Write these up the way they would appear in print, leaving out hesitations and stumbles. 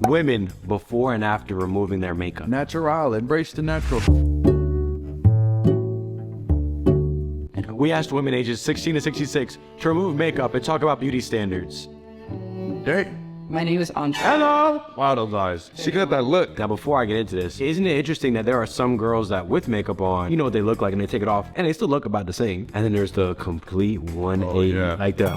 women before and after removing their makeup. Natural, embrace the natural. We asked women ages 16 to 66 to remove makeup and talk about beauty standards. Hey. My name is Andre. Hello! Wow, those eyes. She got that look. Now, before I get into this, isn't it interesting that there are some girls that with makeup on, you know what they look like, and they take it off, and they still look about the same. And then there's the complete 180, yeah. like the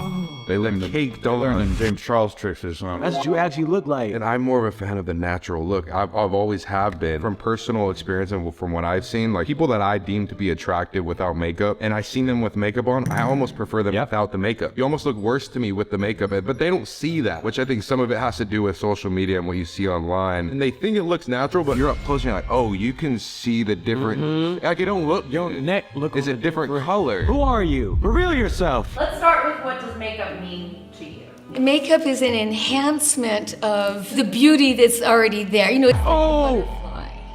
They learn the cake Don't learn on. them James Charles tricks or something. That's what you actually look like. And I'm more of a fan of the natural look. I've always have been. From personal experience and from what I've seen, like people that I deem to be attractive without makeup, and I seen them with makeup on, I almost prefer them without the makeup. You almost look worse to me with the makeup, but they don't see that, which I think some of it has to do with social media and what you see online. And they think it looks natural, but you're up close and you're like, oh, you can see the different, like it don't look, your neck is a different color. Who are you? Reveal yourself. Let's start with what does makeup mean to you? Makeup is an enhancement of the beauty that's already there. You know, Oh!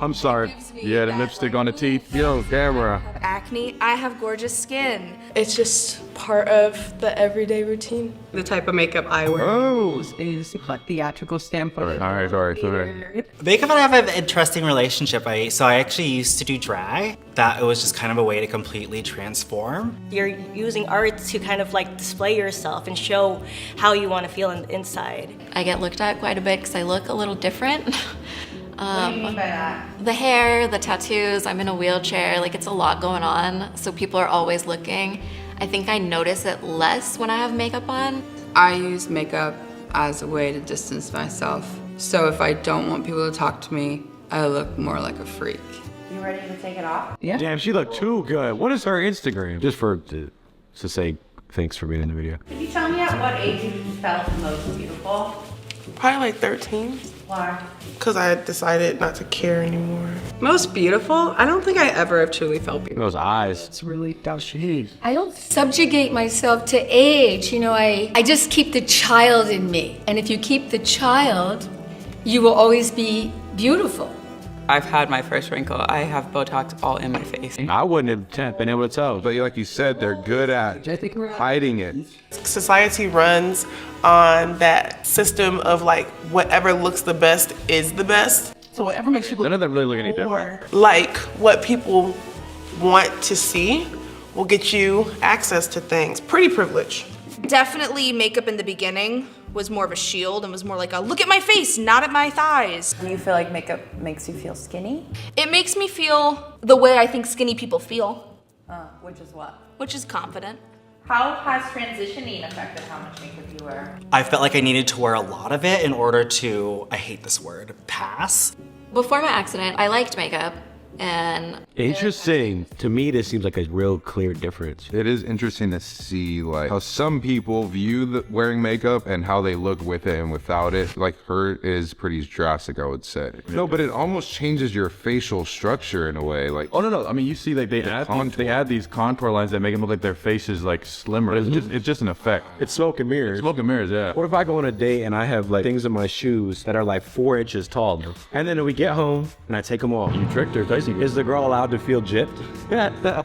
I'm sorry. Yeah, the lipstick on the teeth. Yo, camera. Acne, I have gorgeous skin. It's just part of the everyday routine. The type of makeup I wear Oh. is a theatrical standpoint. All right, sorry. Makeup and I have an interesting relationship. So I actually used to do drag. That it was just kind of a way to completely transform. You're using art to kind of like display yourself and show how you want to feel inside. I get looked at quite a bit because I look a little different. What do you mean by that? The hair, the tattoos, I'm in a wheelchair, like it's a lot going on, so people are always looking. I think I notice it less when I have makeup on. I use makeup as a way to distance myself. So if I don't want people to talk to me, I look more like a freak. You ready to take it off? Yeah. Damn, she looked too good. What is her Instagram? Just to say thanks for being in the video. Could you tell me at what age you felt most beautiful? Probably like 13, Why? because I decided not to care anymore. Most beautiful? I don't think I ever have truly felt beautiful. Those eyes. It's really Jeez. I don't subjugate myself to age. You know, I just keep the child in me. And if you keep the child, you will always be beautiful. I've had my first wrinkle. I have Botox all in my face. I wouldn't have been able to tell. But like you said, they're good at hiding it. Society runs on that system of like whatever looks the best is the best. So whatever makes you look None of them really look any different. Like what people want to see will get you access to things. Pretty privilege. Definitely makeup in the beginning was more of a shield and was more like a look at my face, not at my thighs. Do you feel like makeup makes you feel skinny? It makes me feel the way I think skinny people feel, Which is what? which is confident. How has transitioning affected how much makeup you wear? I felt like I needed to wear a lot of it in order to, I hate this word, pass. Before my accident, I liked makeup, and Interesting. To me, this seems like a real clear difference. It is interesting to see like how some people view wearing makeup and how they look with it and without it. Like her is pretty drastic, I would say. No, but it almost changes your facial structure in a way. Like, Oh no, I mean you see like they add these contour lines that make them look like their face is like slimmer. It's just an effect. It's smoke and mirrors. Smoke and mirrors, yeah. What if I go on a date and I have like things in my shoes that are like 4 inches tall, and then we get home and I take them off? You tricked her, Tyson. Is the girl allowed to feel gypped?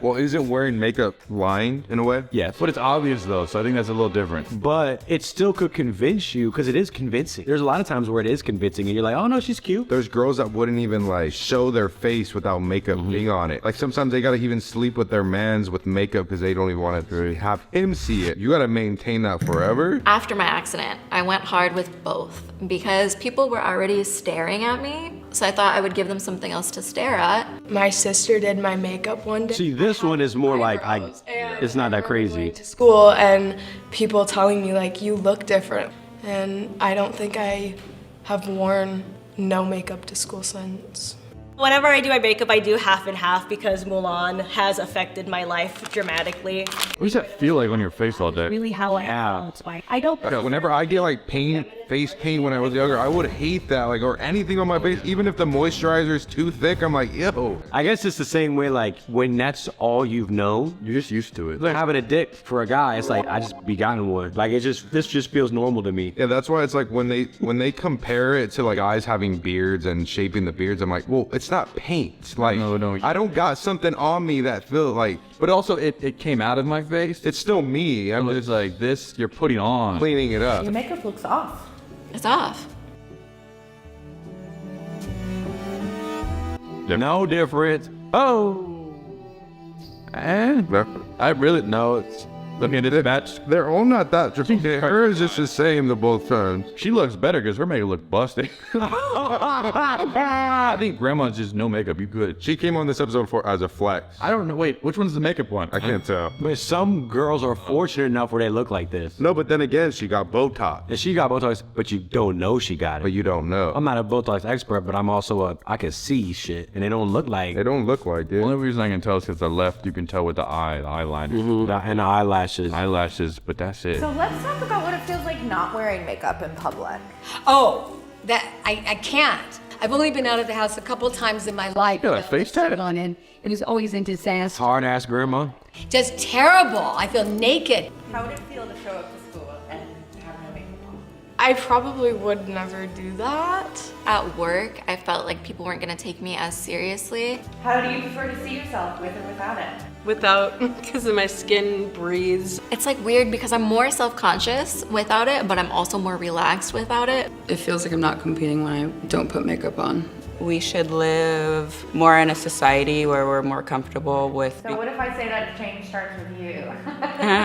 well, isn't wearing makeup lying in a way? Yes. But it's obvious though, so I think that's a little different. But it still could convince you because it is convincing. There's a lot of times where it is convincing and you're like, oh no, she's cute. There's girls that wouldn't even like show their face without makeup being on it. Like sometimes they gotta even sleep with their mans with makeup because they don't even want to have him see it. You gotta maintain that forever. after my accident, I went hard with both because people were already staring at me, so I thought I would give them something else to stare at. My sister did my makeup one day. See, this one is more like, it's not that crazy. To school and people telling me like you look different, and I don't think I have worn no makeup to school since. Whenever I do my makeup, I do half and half because Mulan has affected my life dramatically. What does that feel like on your face all day? Really how I felt. Like, I don't. Yeah, whenever I get like face paint when I was younger, I would hate that, like, or anything on my face, even if the moisturizer is too thick, I'm like, yo. I guess it's the same way, like, when that's all you've known, You're just used to it. like having a dick for a guy, it's like, I just be gotten one. Like, this just feels normal to me. Yeah, that's why it's like when they compare it to like guys having beards and shaping the beards, I'm like, well, it's not paint. Like, No. I don't got something on me that feels like, But also, it came out of my face. it's still me. I'm It's just like this you're putting on. cleaning it up. Your makeup looks off. It's off. No difference. Oh. And I really no. It's looking at this match. they're all not that different. Hers is just the same the both times. She looks better because her makeup looked busted. I think grandma's just no makeup. You good? She came on this episode for as a flex. I don't know. Wait, which one's the makeup one? I can't tell. But some girls are fortunate enough where they look like this. No, but then again, she got Botox. And she got Botox, but you don't know she got But it. you don't know. I'm not a Botox expert, but I'm also I can see shit, and they don't look like. They don't look like The it. only reason I can tell is because the left, you can tell with the eyeliner, And the eyelashes. eyelashes, but that's it. So let's talk about what it feels like not wearing makeup in public. Oh, that I can't. I've only been out of the house a couple times in my life. Yeah, that face tat. on in. It was always a disaster. Hard ass grandma. Just terrible. I feel naked. How would it feel to show up to school and have no makeup on? I probably would never do that. At work, I felt like people weren't gonna take me as seriously. How do you prefer to see yourself with or without it? Without, because my skin breathes. It's like weird because I'm more self-conscious without it, but I'm also more relaxed without it. It feels like I'm not competing when I don't put makeup on. We should live more in a society where we're more comfortable with. So what if I say that change starts with you?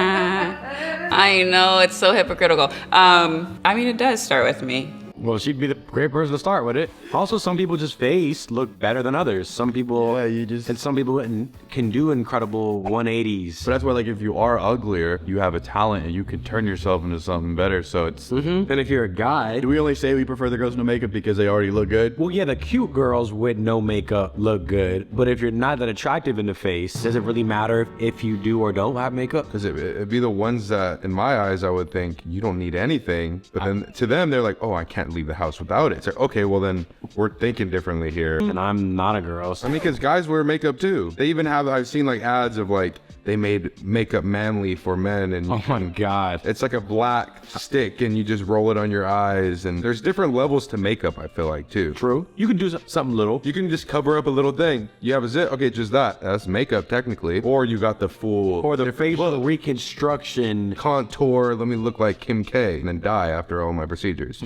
I know, it's so hypocritical. I mean, it does start with me. Well, she'd be the great person to start with it. Also, some people just face look better than others. Some people, and some people can do incredible 180s. But that's why, like, if you are uglier, you have a talent and you can turn yourself into something better. So it's. And if you're a guy, Do we only say we prefer the girls no makeup because they already look good? well, yeah, the cute girls with no makeup look good. But if you're not that attractive in the face, does it really matter if you do or don't have makeup? Because it'd be the ones that, in my eyes, I would think you don't need anything. But then to them, they're like, oh, I can't leave the house without it. It's like, okay, well then we're thinking differently here. And I'm not a girl. So I mean, because guys wear makeup too. They even have, I've seen like ads of like, they made makeup manly for men, and oh my God. it's like a black stick and you just roll it on your eyes. And there's different levels to makeup, I feel like, too. True. You can do something little. You can just cover up a little thing. You have a zit, okay, just that. That's makeup technically. Or you got the full Or the facial reconstruction. contour, let me look like Kim K, and then die after all my procedures.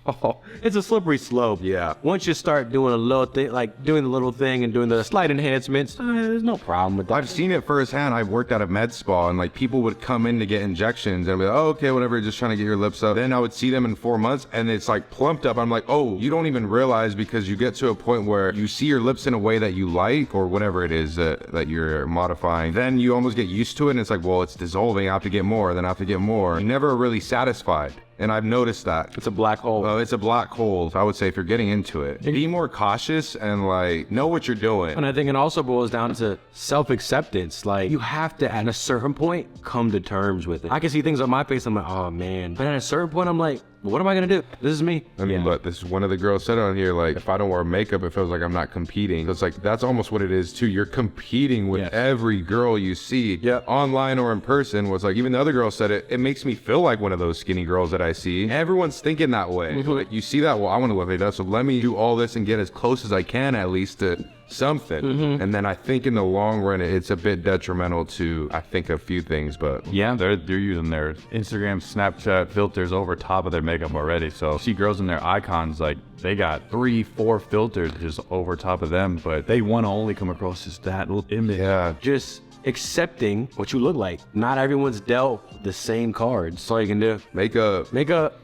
Oh, it's a slippery slope. Yeah. Once you start doing a little thing, like doing the little thing and doing the slight enhancements, there's no problem with that. I've seen it firsthand. I've worked at a med spa, and like people would come in to get injections and be like, oh, okay, whatever, just trying to get your lips up. Then I would see them in 4 months and it's like plumped up. I'm like, oh, you don't even realize, because you get to a point where you see your lips in a way that you like, or whatever it is that you're modifying. Then you almost get used to it and it's like, well, it's dissolving. I have to get more, then I have to get more. You're never really satisfied. And I've noticed that. It's a black hole. It's a black hole. So I would say if you're getting into it, be more cautious and like know what you're doing. And I think it also boils down to self-acceptance. Like, you have to, at a certain point, come to terms with it. I can see things on my face, I'm like, oh man. But at a certain point, I'm like, what am I gonna do? This is me. I mean, but this is one of the girls said on here, like, if I don't wear makeup, it feels like I'm not competing. So it's like, that's almost what it is too. You're competing with every girl you see, online or in person. Was like, even the other girl said it, it makes me feel like one of those skinny girls that I see. Everyone's thinking that way. Like, you see that, well, I want to look like that, so let me do all this and get as close as I can at least to something. And then I think in the long run, it's a bit detrimental to, I think, a few things, but Yeah, they're using their Instagram, Snapchat filters over top of their makeup already. So see girls in their icons, like they got 3-4 filters just over top of them, but they want to only come across just that little image. yeah. Just accepting what you look like. Not everyone's dealt the same cards. That's all you can do. Makeup. Makeup.